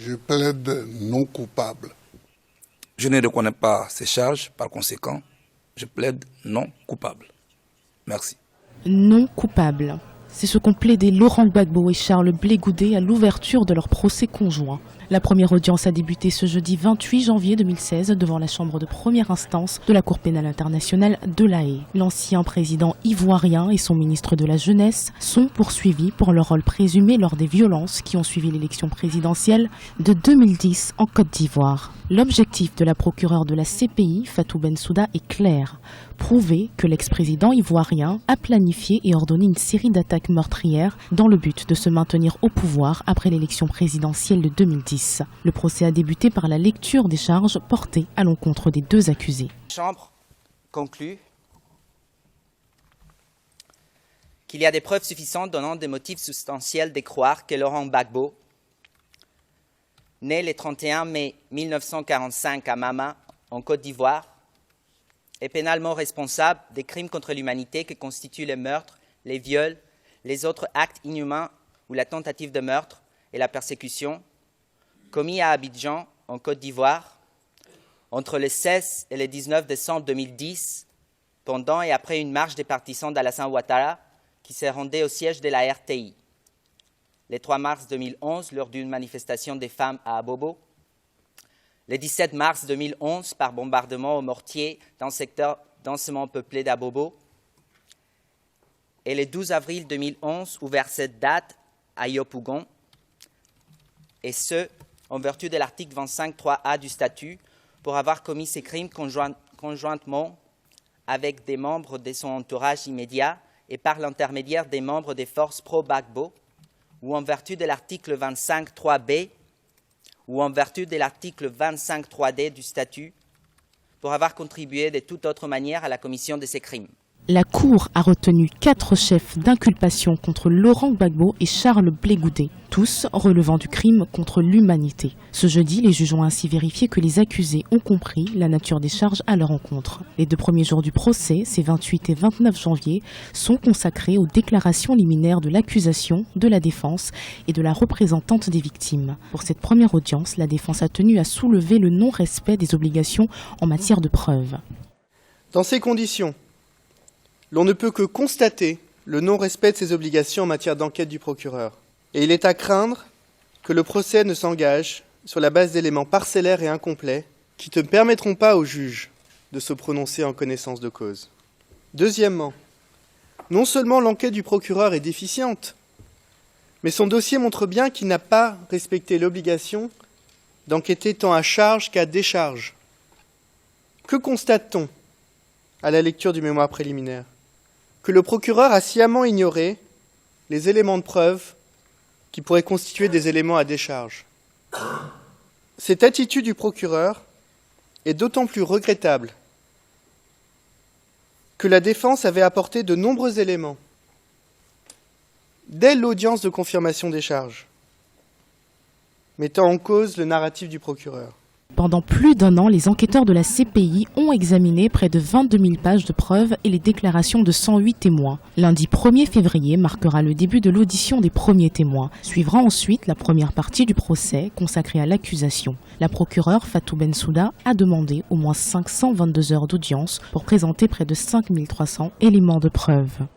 Je plaide non coupable. Je ne reconnais pas ces charges, par conséquent, je plaide non coupable. Merci. Non coupable. C'est ce qu'ont plaidé Laurent Gbagbo et Charles Blé Goudet à l'ouverture de leur procès conjoint. La première audience a débuté ce jeudi 28 janvier 2016 devant la chambre de première instance de la Cour pénale internationale de La Haye. L'ancien président ivoirien et son ministre de la Jeunesse sont poursuivis pour leur rôle présumé lors des violences qui ont suivi l'élection présidentielle de 2010 en Côte d'Ivoire. L'objectif de la procureure de la CPI, Fatou Bensouda, est clair. Prouver que l'ex-président ivoirien a planifié et ordonné une série d'attaques meurtrières dans le but de se maintenir au pouvoir après l'élection présidentielle de 2010. Le procès a débuté par la lecture des charges portées à l'encontre des deux accusés. La Chambre conclut qu'il y a des preuves suffisantes donnant des motifs substantiels de croire que Laurent Gbagbo, né le 31 mai 1945 à Mama, en Côte d'Ivoire, est pénalement responsable des crimes contre l'humanité que constituent les meurtres, les viols, les autres actes inhumains ou la tentative de meurtre et la persécution commis à Abidjan, en Côte d'Ivoire, entre le 16 et le 19 décembre 2010, pendant et après une marche des partisans d'Alassane Ouattara qui se rendait au siège de la RTI. Le 3 mars 2011, lors d'une manifestation des femmes à Abobo, le 17 mars 2011, par bombardement au mortier dans le secteur densément peuplé d'Abobo, et le 12 avril 2011, ouvert cette date à Yopougon, et ce, en vertu de l'article 25.3a du statut, pour avoir commis ces crimes conjointement avec des membres de son entourage immédiat et par l'intermédiaire des membres des forces pro-Gbagbo, ou en vertu de l'article 25.3b, ou en vertu de l'article 25.3d du statut, pour avoir contribué de toute autre manière à la commission de ces crimes. La Cour a retenu 4 chefs d'inculpation contre Laurent Gbagbo et Charles Blé Goudet, tous relevant du crime contre l'humanité. Ce jeudi, les juges ont ainsi vérifié que les accusés ont compris la nature des charges à leur encontre. Les 2 premiers jours du procès, ces 28 et 29 janvier, sont consacrés aux déclarations liminaires de l'accusation, de la défense et de la représentante des victimes. Pour cette première audience, la défense a tenu à soulever le non-respect des obligations en matière de preuves. Dans ces conditions, l'on ne peut que constater le non-respect de ces obligations en matière d'enquête du procureur. Et il est à craindre que le procès ne s'engage sur la base d'éléments parcellaires et incomplets qui ne permettront pas au juge de se prononcer en connaissance de cause. Deuxièmement, non seulement l'enquête du procureur est déficiente, mais son dossier montre bien qu'il n'a pas respecté l'obligation d'enquêter tant à charge qu'à décharge. Que constate-t-on à la lecture du mémoire préliminaire? Que le procureur a sciemment ignoré les éléments de preuve qui pourraient constituer des éléments à décharge. Cette attitude du procureur est d'autant plus regrettable que la défense avait apporté de nombreux éléments dès l'audience de confirmation des charges, mettant en cause le narratif du procureur. Pendant plus d'1 an, les enquêteurs de la CPI ont examiné près de 22 000 pages de preuves et les déclarations de 108 témoins. Lundi 1er février marquera le début de l'audition des premiers témoins. Suivra ensuite la première partie du procès consacrée à l'accusation. La procureure Fatou Bensouda a demandé au moins 522 heures d'audience pour présenter près de 5 300 éléments de preuve.